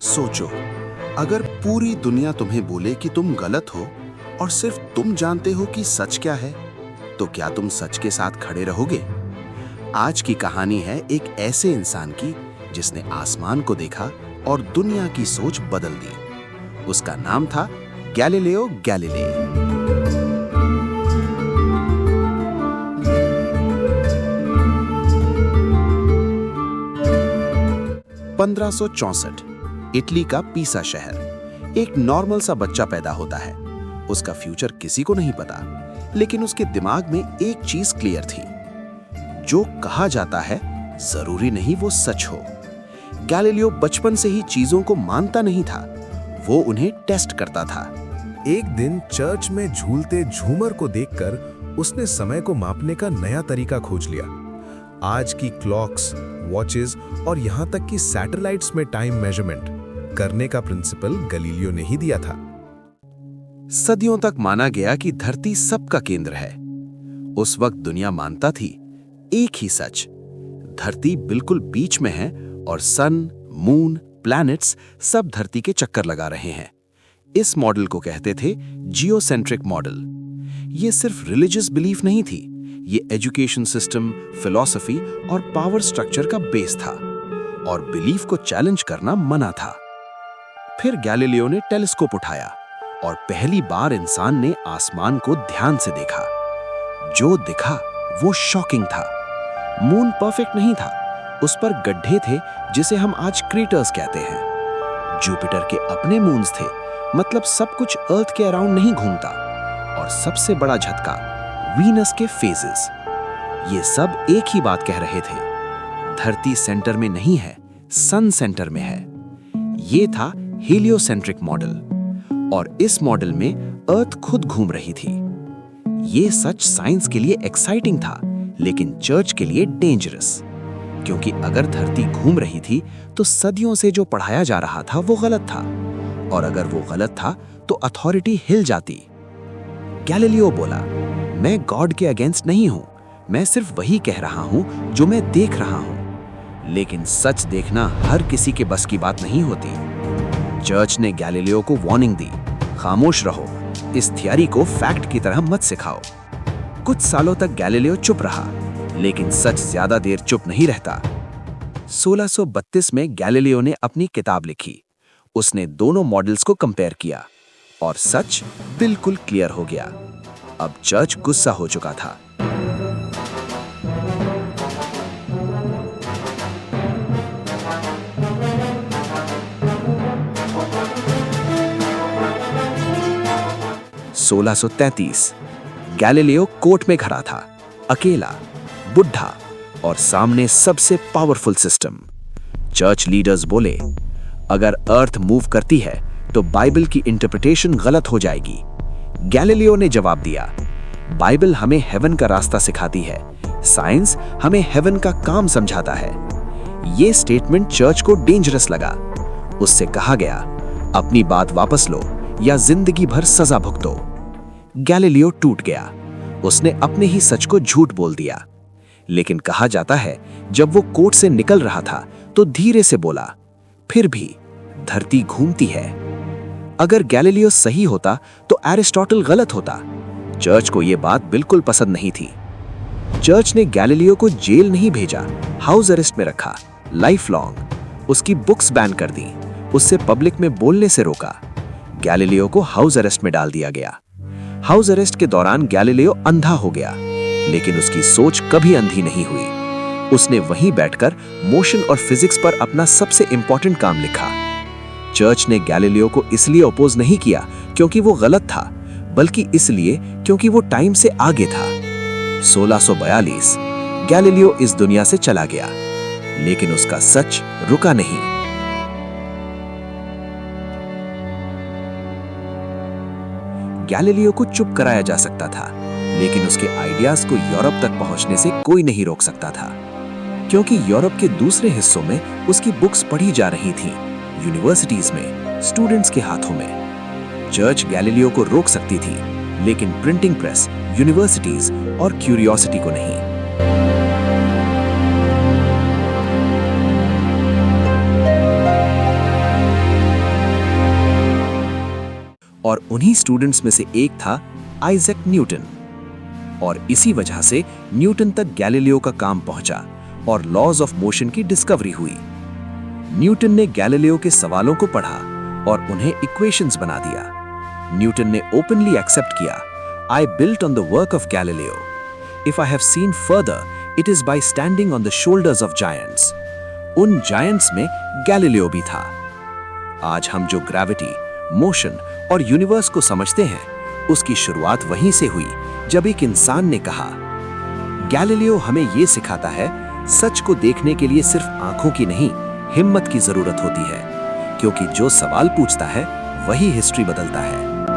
सोचो, अगर पूरी दुनिया तुम्हें बोले कि तुम गलत हो और सिर्फ तुम जानते हो कि सच क्या है, तो क्या तुम सच के साथ खड़े रहोगे? आज की कहानी है एक ऐसे इंसान की जिसने आसमान को देखा और दुनिया की सोच बदल दी। उसका नाम था गैलीलियो गैलीली। 1564 इटली का पीसा शहर। एक नॉर्मल सा बच्चा पैदा होता है। उसका फ्यूचर किसी को नहीं पता, लेकिन उसके दिमाग में एक चीज क्लियर थी, जो कहा जाता है जरूरी नहीं वो सच हो। गैलीलियो बचपन से ही चीजों को मानता नहीं था, वो उन्हें टेस्ट करता था। एक दिन चर्च में झूलते झूमर को देखकर उसने समय को मापने का नया तरीका खोज लिया। आज की क्लॉक्स, वॉचेस और यहां तक कि सैटेलाइट्स में टाइम मेजरमेंट करने का प्रिंसिपल गैलीलियो ने ही दिया था। सदियों तक माना गया कि धरती सबका केंद्र है। उस वक्त दुनिया मानता थी एक ही सच, धरती बिल्कुल बीच में है और सन, मून, प्लैनेट्स सब धरती के चक्कर लगा रहे हैं। इस मॉडल को कहते थे जियोसेंट्रिक मॉडल। ये सिर्फ रिलीजियस बिलीफ नहीं थी, ये एजुकेशन सिस्टम, फिलॉसफी और पावर स्ट्रक्चर का बेस था, और बिलीफ को चैलेंज करना मना था। फिर गैलीलियो ने टेलीस्कोप उठाया और पहली बार इंसान ने आसमान को ध्यान से देखा। जो दिखा वो शॉकिंग था। मून परफेक्ट नहीं था, उस पर गड्ढे थे जिसे हम आज क्रेटर्स कहते हैं। जुपिटर के अपने मून्स थे, मतलब सब कुछ अर्थ के अराउंड नहीं घूमता। और सबसे बड़ा झटका, वीनस के फेजेस। ये सब एक ही बात कह रहे थे, धरती सेंटर में नहीं है, सन सेंटर में है। ये था हेलियोसेंट्रिक मॉडल, और इस मॉडल में अर्थ खुद घूम रही थी। ये सच साइंस के लिए एक्साइटिंग था, लेकिन चर्च के लिए डेंजरस, क्योंकि अगर धरती घूम रही थी तो सदियों से जो पढ़ाया जा रहा था वो गलत था, और अगर वो गलत था तो अथॉरिटी हिल जाती। गैलीलियो बोला, मैं गॉड के अगेंस्ट नहीं हूं, मैं सिर्फ वही कह रहा हूं जो मैं देख रहा हूं। लेकिन सच देखना हर किसी के बस की बात नहीं होती। चर्च ने गैलीलियो को वार्निंग दी, खामोश रहो, इस थियरी को फैक्ट की तरह मत सिखाओ। कुछ सालों तक गैलीलियो चुप रहा, लेकिन सच ज्यादा देर चुप नहीं रहता। 1632 में गैलीलियो ने अपनी किताब लिखी। उसने दोनों मॉडल्स को कंपेयर किया और सच बिल्कुल क्लियर हो गया। अब चर्च गुस्सा हो चुका था। (1633) गैलीलियो कोर्ट में खड़ा था, अकेला, बुढ़ा, और सामने सबसे पावरफुल सिस्टम। चर्च लीडर्स बोले, अगर अर्थ मूव करती है तो बाइबल की इंटरप्रिटेशन गलत हो जाएगी। गैलीलियो ने जवाब दिया, बाइबल हमें हेवन का रास्ता सिखाती है, साइंस हमें हेवन का काम समझाता है। यह स्टेटमेंट चर्च को डेंजरस लगा। उससे कहा गया, अपनी बात वापस लो या जिंदगी भर सजा भुगतो। गैलीलियो टूट गया। उसने अपने ही सच को झूठ बोल दिया। लेकिन कहा जाता है, जब वो कोर्ट से निकल रहा था तो धीरे से बोला, फिर भी धरती घूमती है। अगर गैलीलियो सही होता तो एरिस्टोटल गलत होता। चर्च को यह बात बिल्कुल पसंद नहीं थी। चर्च ने गैलीलियो को जेल नहीं भेजा, हाउस अरेस्ट में रखा, लाइफ लॉन्ग। उसकी बुक्स बैन कर दी, उससे पब्लिक में बोलने से रोका। गैलीलियो को हाउस अरेस्ट में डाल दिया गया। हाउस अरेस्ट के दौरान गैलीलियो अंधा हो गया, लेकिन उसकी सोच कभी अंधी नहीं हुई। उसने वहीं बैठकर मोशन और फिजिक्स पर अपना सबसे इंपॉर्टेंट काम लिखा। चर्च ने गैलीलियो को इसलिए अपोज नहीं किया क्योंकि वो गलत था, बल्कि इसलिए क्योंकि वो टाइम से आगे था। 1642 गैलीलियो इस दुनिया से चला गया, लेकिन उसका सच रुका नहीं। गैलीलियो को चुप कराया जा सकता था, लेकिन उसके आइडियाज को यूरोप तक पहुंचने से कोई नहीं रोक सकता था, क्योंकि यूरोप के दूसरे हिस्सों में उसकी बुक्स पढ़ी जा रही थीं, यूनिवर्सिटीज में, स्टूडेंट्स के हाथों में। चर्च गैलीलियो को रोक सकती थी, लेकिन प्रिंटिंग प्रेस, यूनिवर्सिटीज और क्यूरियोसिटी को नहीं। और उन्हीं स्टूडेंट्स में से एक था आइजैक न्यूटन। और इसी वजह से न्यूटन तक गैलीलियो का काम पहुंचा और लॉज ऑफ मोशन की डिस्कवरी हुई। न्यूटन ने गैलीलियो के सवालों को पढ़ा और उन्हें इक्वेशंस बना दिया। न्यूटन ने ओपनली एक्सेप्ट किया, I built on the work of Galileo. If I have seen further, it is by standing on the shoulders of giants. उन जायंट्स में गैलीलियो भी था। आज हम जो ग्रेविटी, मोशन और यूनिवर्स को समझते हैं, उसकी शुरुआत वहीं से हुई जब एक इंसान ने कहा। गैलीलियो हमें यह सिखाता है, सच को देखने के लिए सिर्फ आंखों की नहीं, हिम्मत की जरूरत होती है, क्योंकि जो सवाल पूछता है वही हिस्ट्री बदलता है।